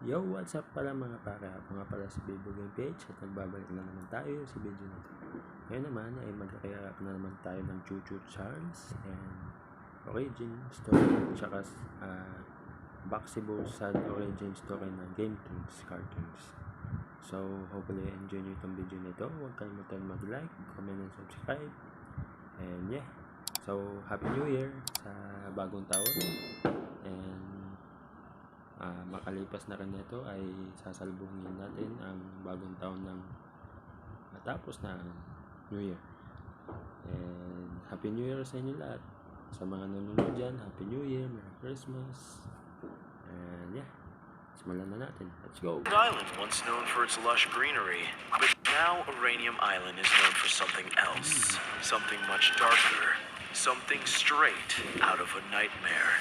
Yo, what's up pala mga pare? Ako nga pala si Bibo Game Page at nagbabalik na naman tayo sa video na ito. Ngayon naman ay magkakayarap na naman tayo ng Choo Charles and origin story tsaka boxy sad origin story ng Gametoons cartoons. So, hopefully enjoy nyo itong video na ito. Huwag kalimutan mag-like, comment, and subscribe. And yeah, so Happy New Year sa bagong taon. And makalipas na rin ito ay sasalubungin natin ang bagong taon ng matapos na New Year. And Happy New Year sa inyo lahat. Sa mga nanonood dyan, Happy New Year, Merry Christmas. And yeah, simulan na natin. Let's go! Island, once known for its lush greenery, but now Uranium Island is known for something else. Something much darker. Something straight out of a nightmare.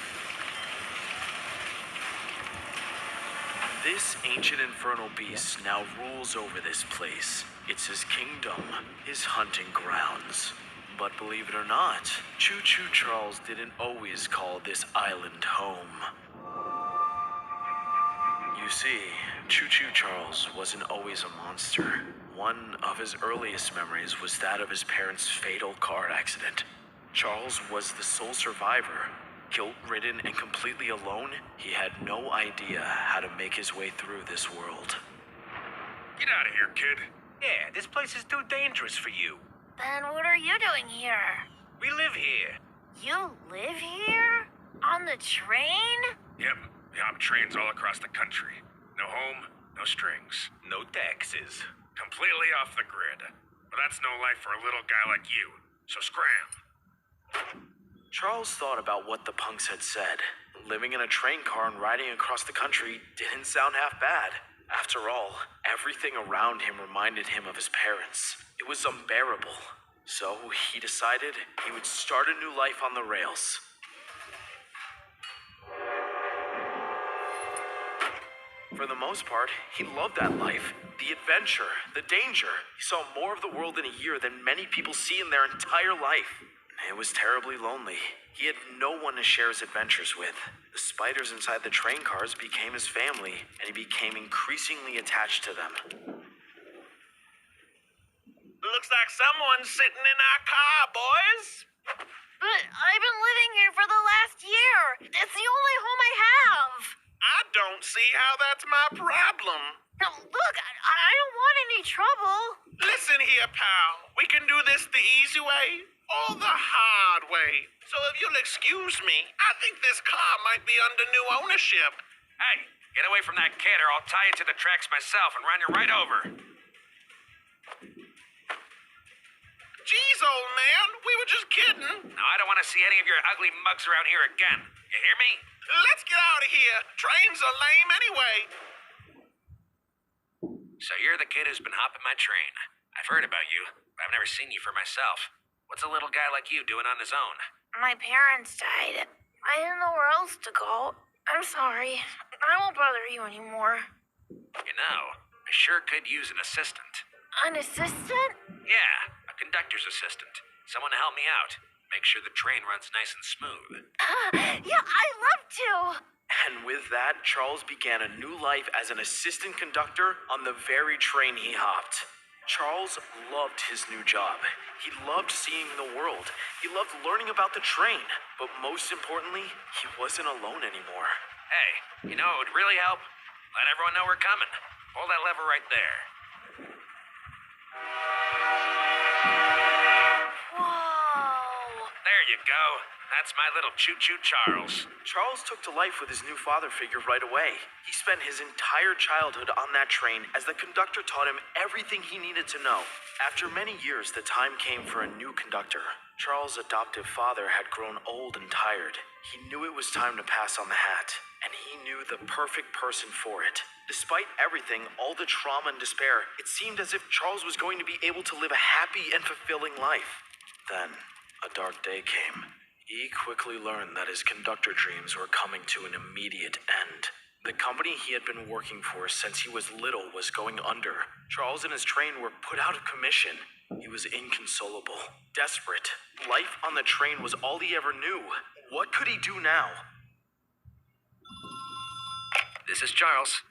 This ancient infernal beast now rules over this place. It's his kingdom, his hunting grounds. But believe it or not, Choo Charles didn't always call this island home. You see, Choo Charles wasn't always a monster. One of his earliest memories was that of his parents' fatal car accident. Charles was the sole survivor. Guilt-ridden and completely alone, he had no idea how to make his way through this world. Get out of here, kid. Yeah, this place is too dangerous for you. Then what are you doing here? We live here. You live here? On the train? Yep, we hop trains all across the country. No home, no strings, no taxes. Completely off the grid. But that's no life for a little guy like you, so scram. Charles thought about what the punks had said. Living in a train car and riding across the country didn't sound half bad. After all, everything around him reminded him of his parents. It was unbearable. So he decided he would start a new life on the rails. For the most part, he loved that life. The adventure, the danger. He saw more of the world in a year than many people see in their entire life. It was terribly lonely. He had no one to share his adventures with. The spiders inside the train cars became his family, and he became increasingly attached to them. Looks like someone's sitting in our car, boys. But I've been living here for the last year. It's the only home I have. I don't see how that's my problem. Now, look, I don't want any trouble. Listen here, pal. We can do this the easy way or the hard way. So if you'll excuse me, I think this car might be under new ownership. Hey, get away from that kid or I'll tie you to the tracks myself and run you right over. Jeez, old man, we were just kidding. No, I don't want to see any of your ugly mugs around here again. You hear me? Let's get out of here. Trains are lame anyway. So you're the kid who's been hopping my train. I've heard about you, but I've never seen you for myself. What's a little guy like you doing on his own? My parents died. I didn't know where else to go. I'm sorry. I won't bother you anymore. You know, I sure could use an assistant. An assistant? Yeah, a conductor's assistant. Someone to help me out. Make sure the train runs nice and smooth. Yeah, I'd love to. And with that, Charles began a new life as an assistant conductor on the very train he hopped. Charles loved his new job. He loved seeing the world. He loved learning about the train. But most importantly, he wasn't alone anymore. Hey, you know it would really help? Let everyone know we're coming. Hold that lever right there. Whoa. There you go. That's my little Choo Charles. Charles took to life with his new father figure right away. He spent his entire childhood on that train as the conductor taught him everything he needed to know. After many years, the time came for a new conductor. Charles' adoptive father had grown old and tired. He knew it was time to pass on the hat, and he knew the perfect person for it. Despite everything, all the trauma and despair, it seemed as if Charles was going to be able to live a happy and fulfilling life. Then, a dark day came. He quickly learned that his conductor dreams were coming to an immediate end. The company he had been working for since he was little was going under. Charles and his train were put out of commission. He was inconsolable, desperate. Life on the train was all he ever knew. What could he do now? This is Charles.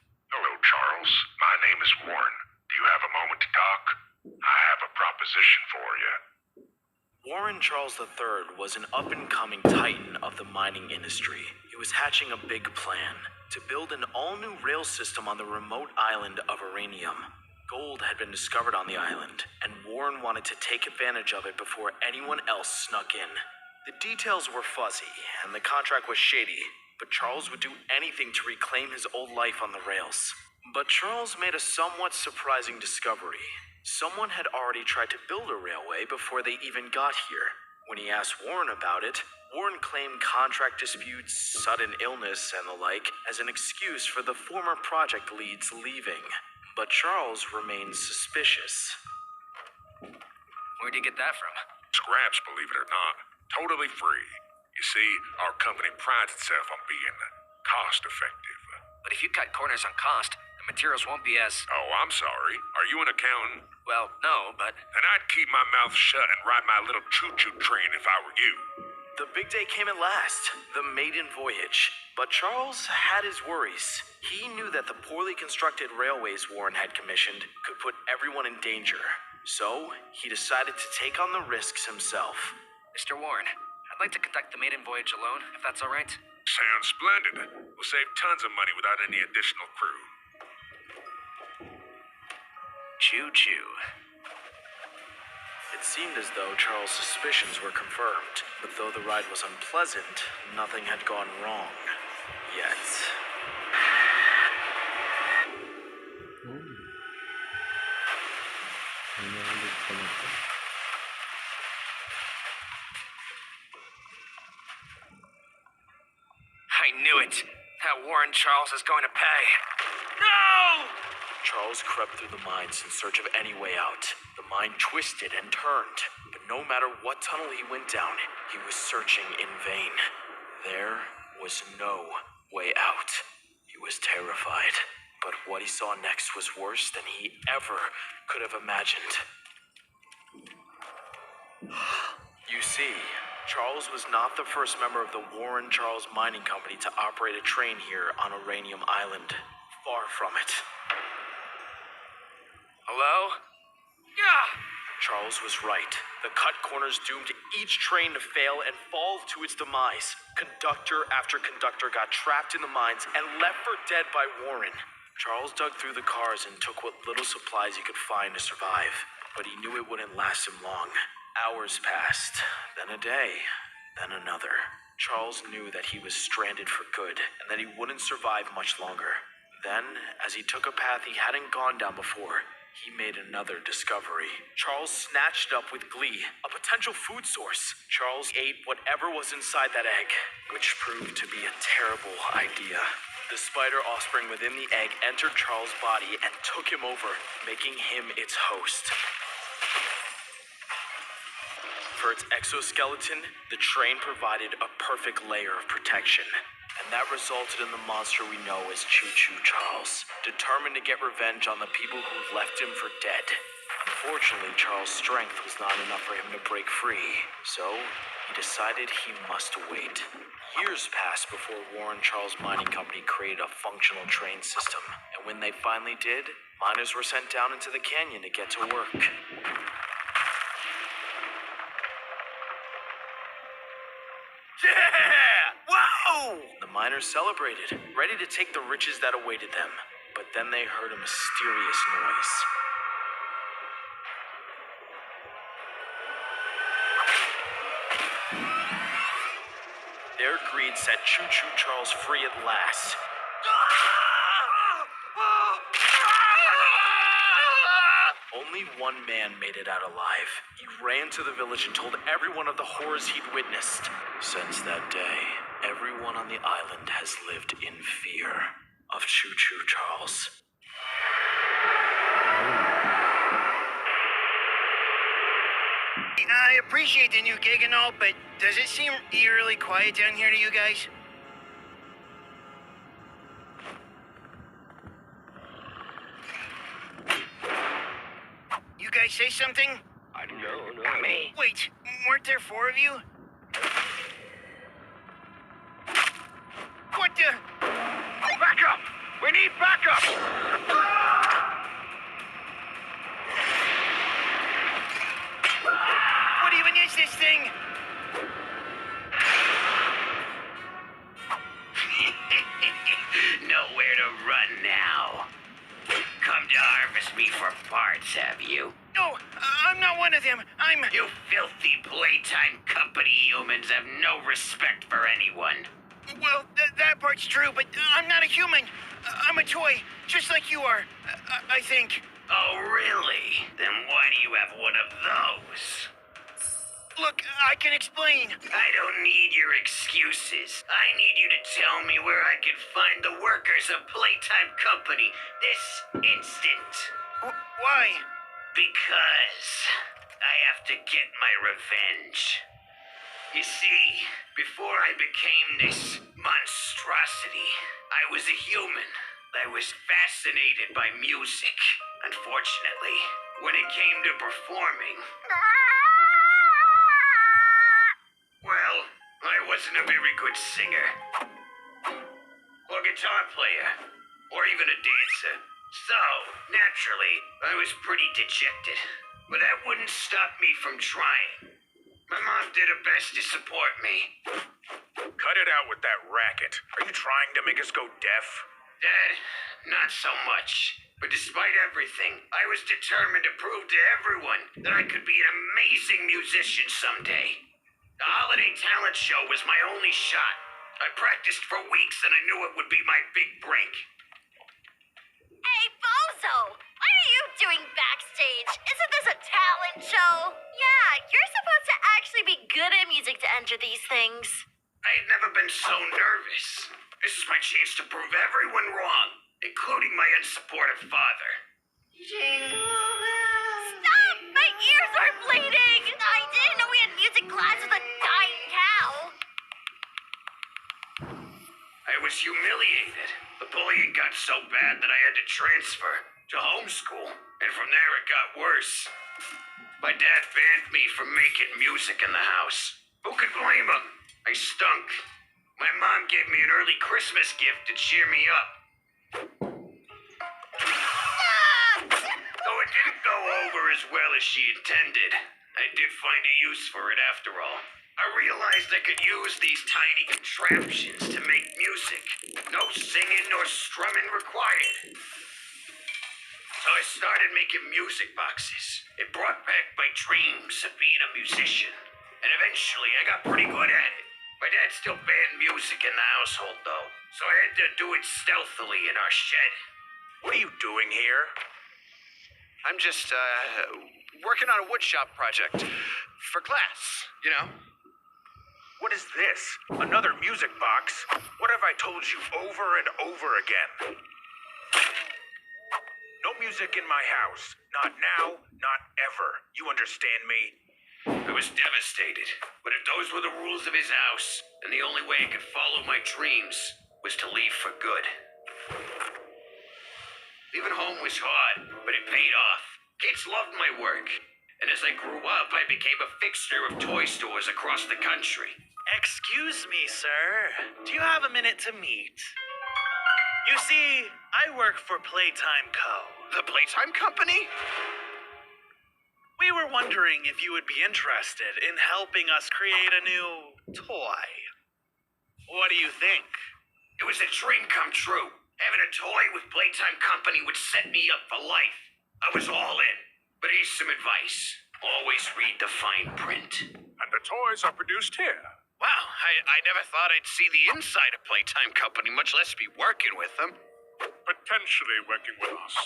Charles. My name is Warren. Do you have a moment to talk? I have a proposition for you. Warren Charles III was an up-and-coming titan of the mining industry. He was hatching a big plan to build an all-new rail system on the remote island of Uranium. Gold had been discovered on the island, and Warren wanted to take advantage of it before anyone else snuck in. The details were fuzzy, and the contract was shady, but Charles would do anything to reclaim his old life on the rails. But Charles made a somewhat surprising discovery. Someone had already tried to build a railway before they even got here. When he asked Warren about it, Warren claimed contract disputes, sudden illness, and the like as an excuse for the former project leads leaving. But Charles remained suspicious. Where'd you get that from? Scraps, believe it or not. Totally free. You see, our company prides itself on being cost-effective. But if you cut corners on cost, the materials won't be as... Oh, I'm sorry. Are you an accountant? Well, no, but... Then I'd keep my mouth shut and ride my little choo-choo train if I were you. The big day came at last, the maiden voyage. But Charles had his worries. He knew that the poorly constructed railways Warren had commissioned could put everyone in danger. So, he decided to take on the risks himself. Mr. Warren, I'd like to conduct the maiden voyage alone, if that's all right. Sounds splendid. We'll save tons of money without any additional crew. Choo-choo. It seemed as though Charles' suspicions were confirmed, but though the ride was unpleasant, nothing had gone wrong. Yet. I knew it. That Warren Charles is going to pay. No! Charles crept through the mines in search of any way out. The mine twisted and turned, but no matter what tunnel he went down, he was searching in vain. There was no way out. He was terrified, but what he saw next was worse than he ever could have imagined. You see, Charles was not the first member of the Warren Charles Mining Company to operate a train here on Uranium Island. Far from it. Hello? Yeah! Charles was right. The cut corners doomed each train to fail and fall to its demise. Conductor after conductor got trapped in the mines and left for dead by Warren. Charles dug through the cars and took what little supplies he could find to survive. But he knew it wouldn't last him long. Hours passed, then a day, then another. Charles knew that he was stranded for good and that he wouldn't survive much longer. Then, as he took a path he hadn't gone down before, he made another discovery. Charles snatched it up with glee, a potential food source. Charles ate whatever was inside that egg, which proved to be a terrible idea. The spider offspring within the egg entered Charles' body and took him over, making him its host. For its exoskeleton, the train provided a perfect layer of protection. And that resulted in the monster we know as Choo-Choo Charles, determined to get revenge on the people who left him for dead. Unfortunately, Charles' strength was not enough for him to break free, so he decided he must wait. Years passed before Warren Charles Mining Company created a functional train system, and when they finally did, miners were sent down into the canyon to get to work. Yeah! Whoa! The miners celebrated, ready to take the riches that awaited them. But then they heard a mysterious noise. Their greed set Choo-Choo Charles free at last. Only one man made it out alive. He ran to the village and told everyone of the horrors he'd witnessed. Since that day, everyone on the island has lived in fear of Choo-Choo Charles. I appreciate the new gig and all, but does it seem eerily quiet down here to you guys? You guys say something? No. Wait, weren't there four of you? What the? Back up! We need backup! run now. Come to harvest me for parts, have you? No, I'm not one of them. You filthy playtime company humans have no respect for anyone. Well, that part's true, but I'm not a human. I'm a toy, just like you are. I think. Oh, really? Then why do you have one of those? Look, I can explain. I don't need your excuses. I need you to tell me where I can find the workers of Playtime Company this instant. Why? Because I have to get my revenge. You see, before I became this monstrosity, I was a human. I was fascinated by music. Unfortunately, when it came to performing, well, I wasn't a very good singer, or guitar player, or even a dancer. So, naturally, I was pretty dejected. But that wouldn't stop me from trying. My mom did her best to support me. Cut it out with that racket. Are you trying to make us go deaf? Dad, not so much. But despite everything, I was determined to prove to everyone that I could be an amazing musician someday. The holiday talent show was my only shot. I practiced for weeks and I knew it would be my big break. Hey, Bozo! What are you doing backstage? Isn't this a talent show? Yeah, you're supposed to actually be good at music to enter these things. I had never been so nervous. This is my chance to prove everyone wrong, including my unsupportive father. Stop! My ears are bleeding! I didn't know we had music class with a dying cow. I was humiliated. The bullying got so bad that I had to transfer to homeschool, and from there it got worse. My dad banned me from making music in the house. Who could blame him? I stunk. My mom gave me an early Christmas gift to cheer me up. Though it didn't go over as well as she intended, I did find a use for it after all. I realized I could use these tiny contraptions to make music. No singing nor strumming required. So I started making music boxes. It brought back my dreams of being a musician. And eventually I got pretty good at it. My dad still banned music in the household though, so I had to do it stealthily in our shed. What are you doing here? I'm just, working on a woodshop project. For class, you know? What is this? Another music box? What have I told you over and over again? No music in my house. Not now, not ever. You understand me? I was devastated, but if those were the rules of his house, then the only way I could follow my dreams was to leave for good. Leaving home was hard, but it paid off. Kids loved my work, and as I grew up, I became a fixture of toy stores across the country. Excuse me, sir. Do you have a minute to meet? You see, I work for Playtime Co. The Playtime Company? We were wondering if you would be interested in helping us create a new toy. What do you think? It was a dream come true. Having a toy with Playtime Company would set me up for life. I was all in. But here's some advice. Always read the fine print. And the toys are produced here. Wow, I never thought I'd see the inside of Playtime Company, much less be working with them. Potentially working with us.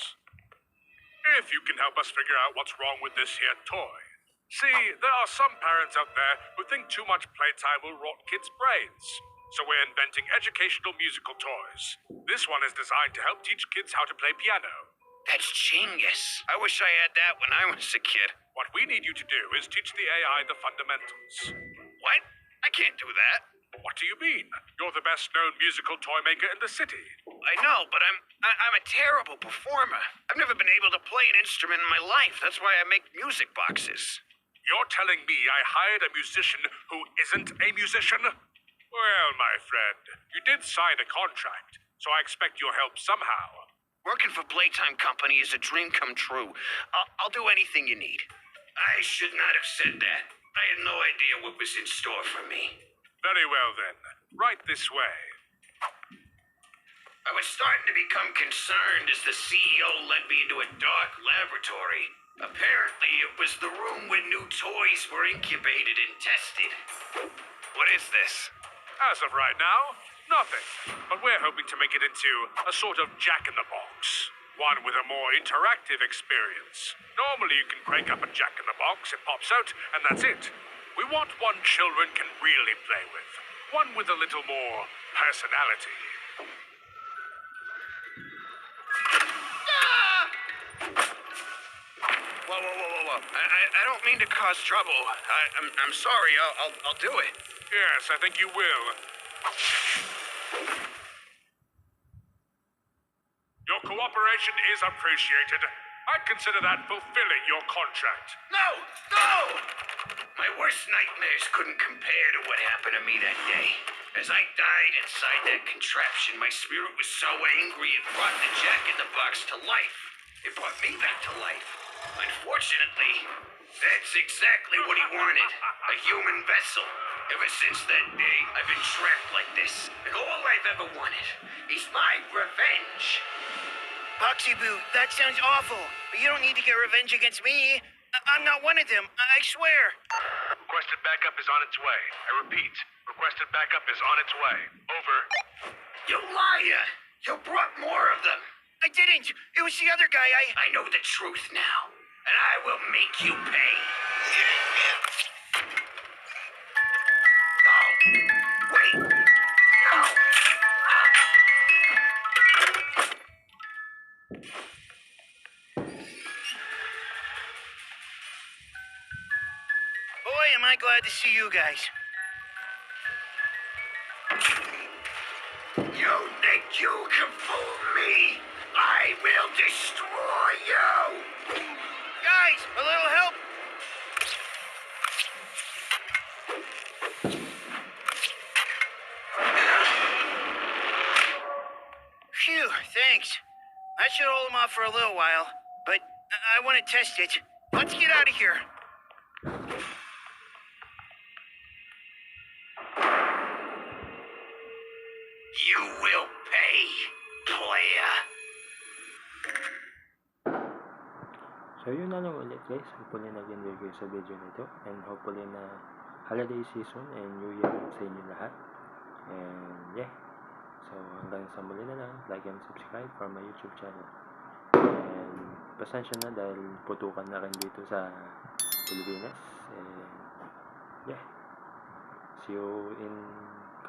If you can help us figure out what's wrong with this here toy. See, there are some parents out there who think too much playtime will rot kids' brains. So we're inventing educational musical toys. This one is designed to help teach kids how to play piano. That's genius. I wish I had that when I was a kid. What we need you to do is teach the AI the fundamentals. What? I can't do that. What do you mean? You're the best-known musical toy maker in the city. I know, but I'm a terrible performer. I've never been able to play an instrument in my life. That's why I make music boxes. You're telling me I hired a musician who isn't a musician? Well, my friend, you did sign a contract, so I expect your help somehow. Working for Playtime Company is a dream come true. I'll do anything you need. I should not have said that. I had no idea what was in store for me. Very well, then. Right this way. I was starting to become concerned as the CEO led me into a dark laboratory. Apparently, it was the room where new toys were incubated and tested. What is this? As of right now, nothing. But we're hoping to make it into a sort of jack-in-the-box. One with a more interactive experience. Normally you can crank up a jack-in-the-box, it pops out, and that's it. We want one children can really play with. One with a little more personality. Whoa. I don't mean to cause trouble. I'm sorry. I'll do it. Yes, I think you will. Your cooperation is appreciated. I'd consider that fulfilling your contract. No! My worst nightmares couldn't compare to what happened to me that day. As I died inside that contraption, my spirit was so angry it brought the jack-in-the-box to life. It brought me back to life. Unfortunately, that's exactly what he wanted. A human vessel. Ever since that day, I've been trapped like this. And all I've ever wanted is my revenge. Boxy Boo, that sounds awful, but you don't need to get revenge against me. I'm not one of them, I swear. Requested backup is on its way. I repeat, requested backup is on its way. Over. You liar! You brought more of them. I didn't. It was the other guy. I know the truth now, and I will make you pay. No! Wait! No! Boy, am I glad to see you guys. You think you can fool me? I will destroy you! Guys, a little help? Phew, thanks. That should hold him off for a little while, but I want to test it. Let's get out of here. You will pay, player. So yun na lang ulit guys, hopefully nag-enjoy kayo sa video nito and hopefully na holiday season and New Year sa inyo lahat. And yeah, so hanggang sa muli na lang, like and subscribe for my YouTube channel. And pasensya na dahil putukan na rin dito sa Pilipinas. And yeah, see you in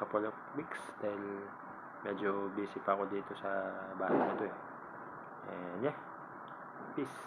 couple of weeks dahil medyo busy pa ako dito sa bahay na to eh. And yeah, peace.